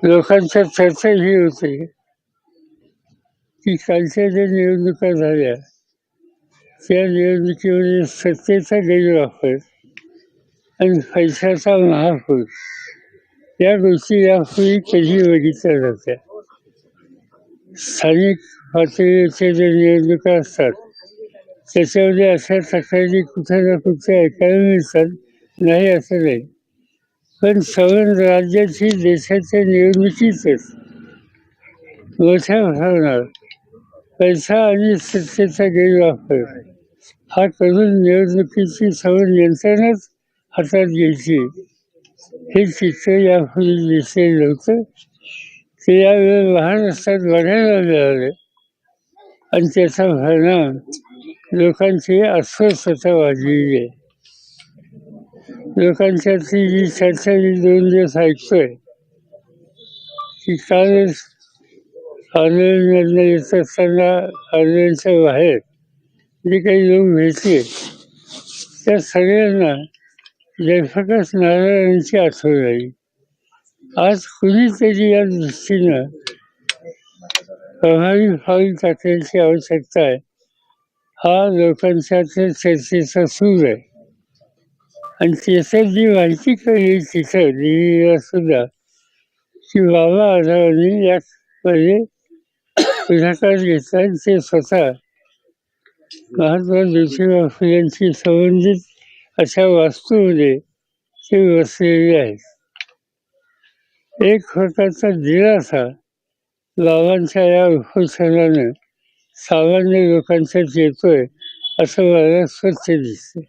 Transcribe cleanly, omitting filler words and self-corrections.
लोकांच्या चर्चा ही होती की कालच्या ज्या निवडणुका झाल्या त्या निवडणुकीमध्ये सत्तेचा गैरवापर आणि पैशाचा महापूर या गोष्टी यापूर्वी कधी बघितल्या जात्या. स्थानिक पातळीवरच्या ज्या निवडणुका असतात त्याच्यामध्ये अशा तक्रारी कुठे ना कुठे ऐकायला मिळतात, नाही असं नाही. पण संपूर्ण राज्याची देशाच्या निवडणुकीतच मोठ्या प्रमाणात पैसा आणि सत्तेचा गैरवापर हा करून निवडणुकीची सगळं यंत्रणाच हातात घ्यायची हे चित्र यापूर्वी दिसलेलं नव्हतं. ते यावेळेला लहान असतात बघायला मिळाले आणि त्याचा परिणाम लोकांची अस्वस्थता वाढलेली आहे. लोकांच्यातली जी चर्चा मी 2 दिवस ऐकतोय की कालच आंदोलनातनं येत असताना आंदोलनाच्या बाहेर जे काही लोक भेटले त्या सगळ्यांना जयप्रकाश नारायणांची आठवण आली. आज कुणीतरी या दृष्टीनं प्रभावी पाऊल टाकण्याची आवश्यकता आहे. हा लोकांच्या चर्चेचा सूर आहे आणि त्याच्यात जी माहिती कळली तिथं दिल्लीला सुद्धा की बाबा आढावांनी यामध्ये पुढाकार घेतला आणि ते स्वतः महात्मा ज्योतिबा फुलेंशी संबंधित अशा वास्तूमध्ये ते बसलेले आहेत. एक प्रकारचा दिलासा बाबांच्या या उपोषणानं सामान्य लोकांच्यात येतोय असं मला स्वच्छ दिसतं.